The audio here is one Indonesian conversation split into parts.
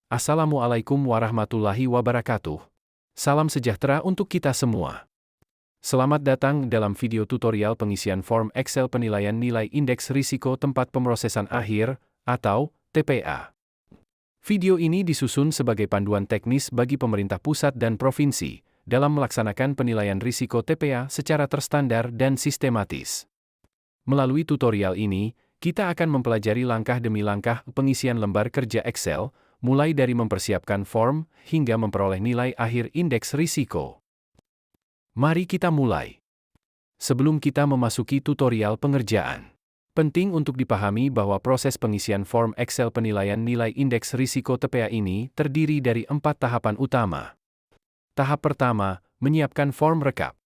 Assalamualaikum warahmatullahi wabarakatuh. Salam sejahtera untuk kita semua. Selamat datang dalam video tutorial pengisian form Excel penilaian nilai indeks risiko tempat pemrosesan akhir, atau TPA. Video ini disusun sebagai panduan teknis bagi pemerintah pusat dan provinsi dalam melaksanakan penilaian risiko TPA secara terstandar dan sistematis. Melalui tutorial ini, kita akan mempelajari langkah demi langkah pengisian lembar kerja Excel, mulai dari mempersiapkan form hingga memperoleh nilai akhir indeks risiko. Mari kita mulai. Sebelum kita memasuki tutorial pengerjaan, penting untuk dipahami bahwa proses pengisian form Excel penilaian nilai indeks risiko TPA ini terdiri dari 4 tahapan utama. Tahap pertama, menyiapkan form rekap.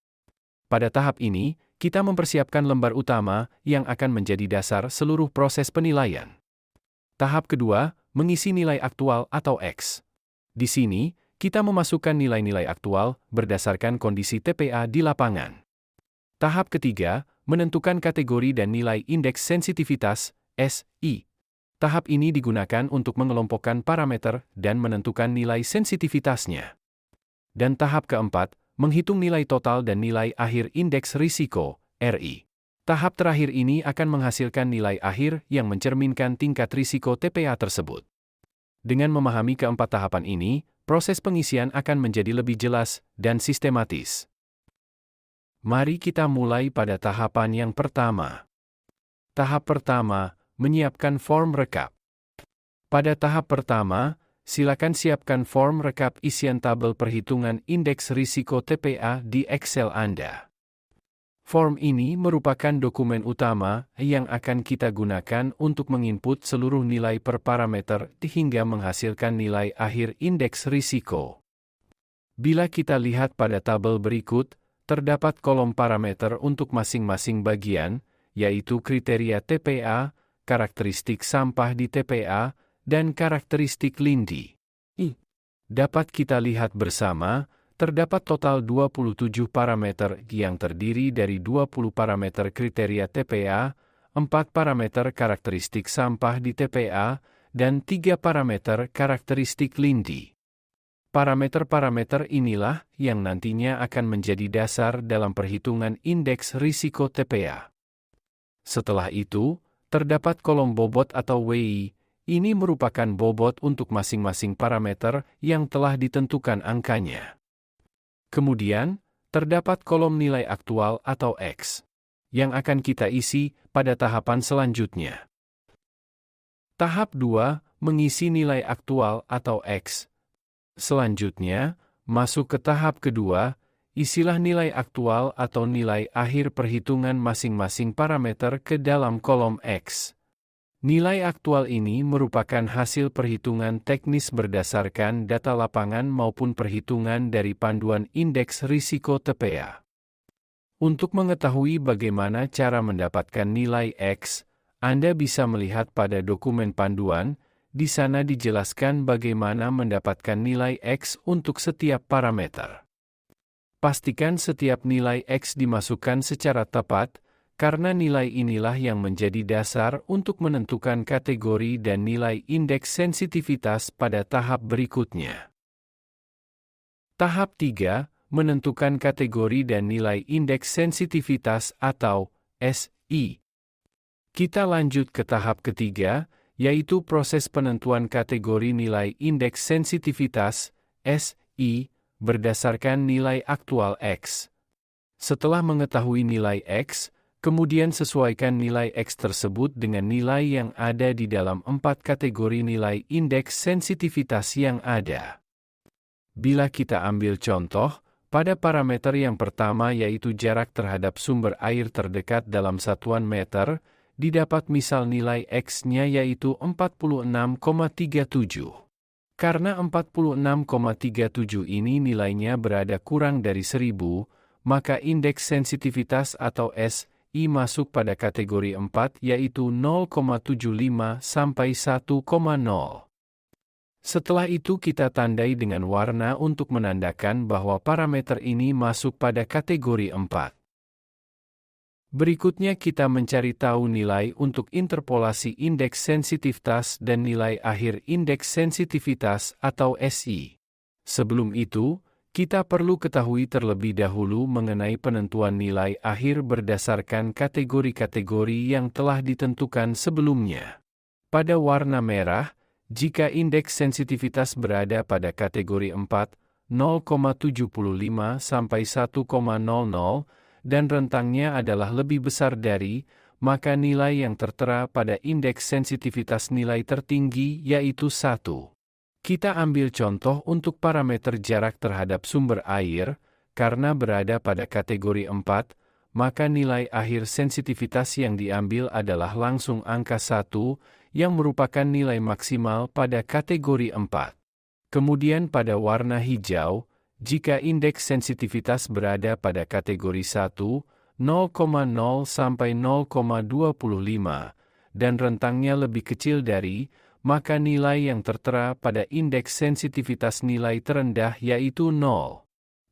Pada tahap ini, kita mempersiapkan lembar utama yang akan menjadi dasar seluruh proses penilaian. Tahap kedua, mengisi nilai aktual atau X. Di sini, kita memasukkan nilai-nilai aktual berdasarkan kondisi TPA di lapangan. Tahap ketiga, menentukan kategori dan nilai indeks sensitivitas, SI. Tahap ini digunakan untuk mengelompokkan parameter dan menentukan nilai sensitivitasnya. Dan tahap keempat, menghitung nilai total dan nilai akhir indeks risiko, RI. Tahap terakhir ini akan menghasilkan nilai akhir yang mencerminkan tingkat risiko TPA tersebut. Dengan memahami keempat tahapan ini, proses pengisian akan menjadi lebih jelas dan sistematis. Mari kita mulai pada tahapan yang pertama. Tahap pertama, menyiapkan form rekap. Pada tahap pertama, silakan siapkan form rekap isian tabel perhitungan indeks risiko TPA di Excel Anda. Form ini merupakan dokumen utama yang akan kita gunakan untuk menginput seluruh nilai per parameter hingga menghasilkan nilai akhir indeks risiko. Bila kita lihat pada tabel berikut, terdapat kolom parameter untuk masing-masing bagian, yaitu kriteria TPA, karakteristik sampah di TPA, dan karakteristik lindi. Dapat kita lihat bersama, terdapat total 27 parameter yang terdiri dari 20 parameter kriteria TPA, 4 parameter karakteristik sampah di TPA, dan 3 parameter karakteristik lindi. Parameter-parameter inilah yang nantinya akan menjadi dasar dalam perhitungan indeks risiko TPA. Setelah itu, terdapat kolom bobot atau WI. Ini merupakan bobot untuk masing-masing parameter yang telah ditentukan angkanya. Kemudian, terdapat kolom nilai aktual atau X, yang akan kita isi pada tahapan selanjutnya. Tahap 2, mengisi nilai aktual atau X. Selanjutnya, masuk ke tahap kedua, isilah nilai aktual atau nilai akhir perhitungan masing-masing parameter ke dalam kolom X. Nilai aktual ini merupakan hasil perhitungan teknis berdasarkan data lapangan maupun perhitungan dari panduan indeks risiko TPA. Untuk mengetahui bagaimana cara mendapatkan nilai X, Anda bisa melihat pada dokumen panduan. Di sana dijelaskan bagaimana mendapatkan nilai X untuk setiap parameter. Pastikan setiap nilai X dimasukkan secara tepat, karena nilai inilah yang menjadi dasar untuk menentukan kategori dan nilai indeks sensitivitas pada tahap berikutnya. Tahap 3, menentukan kategori dan nilai indeks sensitivitas atau SI. Kita lanjut ke tahap ketiga, yaitu proses penentuan kategori nilai indeks sensitivitas, SI, berdasarkan nilai aktual X. Setelah mengetahui nilai X, kemudian sesuaikan nilai X tersebut dengan nilai yang ada di dalam 4 kategori nilai indeks sensitivitas yang ada. Bila kita ambil contoh, pada parameter yang pertama yaitu jarak terhadap sumber air terdekat dalam satuan meter, didapat misal nilai X-nya yaitu 46,37. Karena 46,37 ini nilainya berada kurang dari 1000, maka indeks sensitivitas atau SI masuk pada kategori 4 yaitu 0,75 sampai 1,0. Setelah itu kita tandai dengan warna untuk menandakan bahwa parameter ini masuk pada kategori 4. Berikutnya kita mencari tahu nilai untuk interpolasi indeks sensitivitas dan nilai akhir indeks sensitivitas atau SI. Sebelum itu, kita perlu ketahui terlebih dahulu mengenai penentuan nilai akhir berdasarkan kategori-kategori yang telah ditentukan sebelumnya. Pada warna merah, jika indeks sensitivitas berada pada kategori 4, 0,75 sampai 1,00, dan rentangnya adalah lebih besar dari, maka nilai yang tertera pada indeks sensitivitas nilai tertinggi yaitu 1. Kita ambil contoh untuk parameter jarak terhadap sumber air, karena berada pada kategori 4, maka nilai akhir sensitivitas yang diambil adalah langsung angka 1, yang merupakan nilai maksimal pada kategori 4. Kemudian pada warna hijau, jika indeks sensitivitas berada pada kategori 1, 0,0 sampai 0,25, dan rentangnya lebih kecil dari, maka nilai yang tertera pada indeks sensitivitas nilai terendah yaitu 0.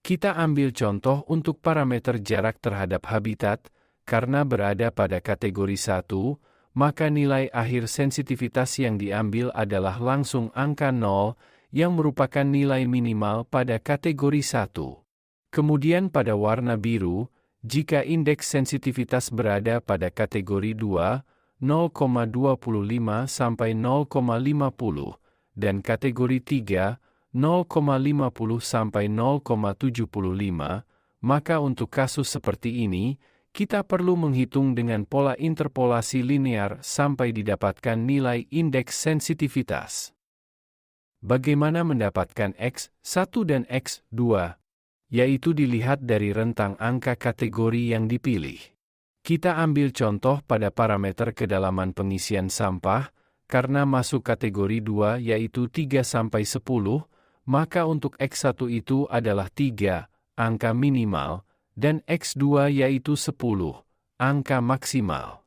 Kita ambil contoh untuk parameter jarak terhadap habitat, karena berada pada kategori 1, maka nilai akhir sensitivitas yang diambil adalah langsung angka 0, yang merupakan nilai minimal pada kategori 1. Kemudian pada warna biru, jika indeks sensitivitas berada pada kategori 2, 0,25 sampai 0,50, dan kategori 3, 0,50 sampai 0,75, maka untuk kasus seperti ini, kita perlu menghitung dengan pola interpolasi linear sampai didapatkan nilai indeks sensitivitas. Bagaimana mendapatkan X1 dan X2? Yaitu dilihat dari rentang angka kategori yang dipilih. Kita ambil contoh pada parameter kedalaman pengisian sampah, karena masuk kategori 2 yaitu 3-10, maka untuk X1 itu adalah 3, angka minimal, dan X2 yaitu 10, angka maksimal.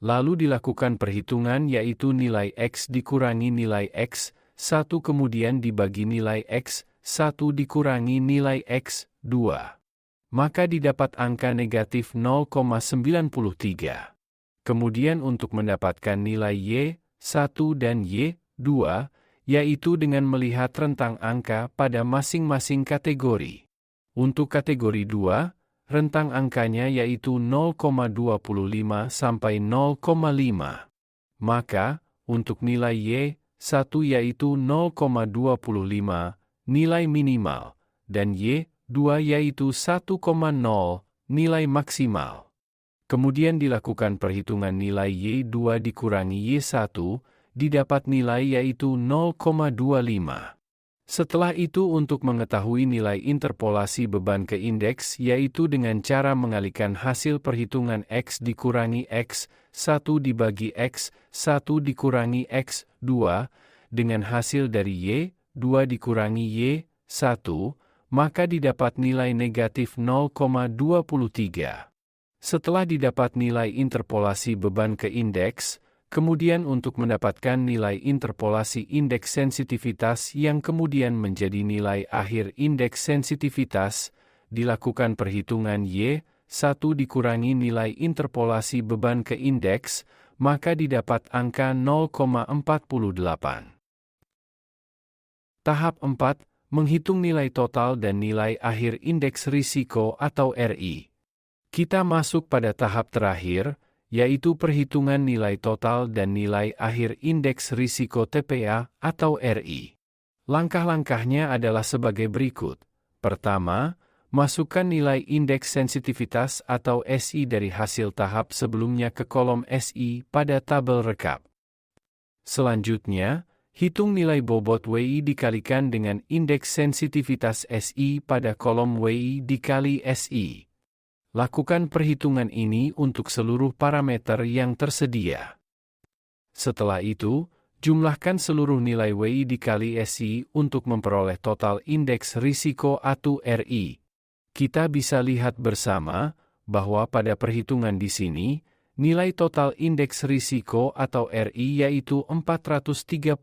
Lalu dilakukan perhitungan yaitu nilai X dikurangi nilai X, 1 kemudian dibagi nilai X1 dikurangi nilai X2. Maka didapat angka negatif 0,93. Kemudian untuk mendapatkan nilai Y1 dan Y2, yaitu dengan melihat rentang angka pada masing-masing kategori. Untuk kategori 2, rentang angkanya yaitu 0,25 sampai 0,5. Maka, untuk nilai Y1 yaitu 0,25, nilai minimal, dan Y2 yaitu 1,0, nilai maksimal. Kemudian dilakukan perhitungan nilai Y2 dikurangi Y1, didapat nilai yaitu 0,25. Setelah itu untuk mengetahui nilai interpolasi beban ke indeks yaitu dengan cara mengalihkan hasil perhitungan X dikurangi X1 dibagi X1 dikurangi X2, dengan hasil dari Y2 dikurangi Y1, maka didapat nilai negatif 0,23. Setelah didapat nilai interpolasi beban ke indeks, kemudian untuk mendapatkan nilai interpolasi indeks sensitivitas yang kemudian menjadi nilai akhir indeks sensitivitas, dilakukan perhitungan Y1 dikurangi nilai interpolasi beban ke indeks, maka didapat angka 0,48. Tahap 4, menghitung nilai total dan nilai akhir indeks risiko atau RI. Kita masuk pada tahap terakhir, yaitu perhitungan nilai total dan nilai akhir indeks risiko TPA atau RI. Langkah-langkahnya adalah sebagai berikut. Pertama, masukkan nilai indeks sensitivitas atau SI dari hasil tahap sebelumnya ke kolom SI pada tabel rekap. Selanjutnya, hitung nilai bobot WI dikalikan dengan indeks sensitivitas SI pada kolom WI dikali SI. Lakukan perhitungan ini untuk seluruh parameter yang tersedia. Setelah itu, jumlahkan seluruh nilai WI dikali SI untuk memperoleh total indeks risiko atau RI. Kita bisa lihat bersama bahwa pada perhitungan di sini, nilai total indeks risiko atau RI yaitu 435,20.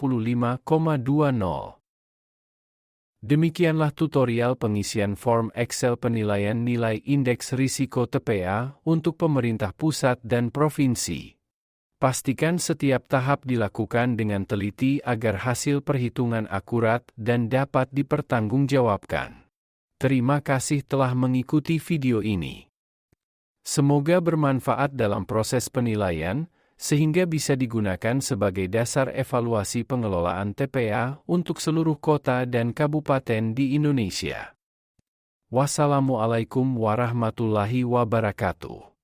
Demikianlah tutorial pengisian form Excel penilaian nilai indeks risiko TPA untuk pemerintah pusat dan provinsi. Pastikan setiap tahap dilakukan dengan teliti agar hasil perhitungan akurat dan dapat dipertanggungjawabkan. Terima kasih telah mengikuti video ini. Semoga bermanfaat dalam proses penilaian, sehingga bisa digunakan sebagai dasar evaluasi pengelolaan TPA untuk seluruh kota dan kabupaten di Indonesia. Wassalamualaikum warahmatullahi wabarakatuh.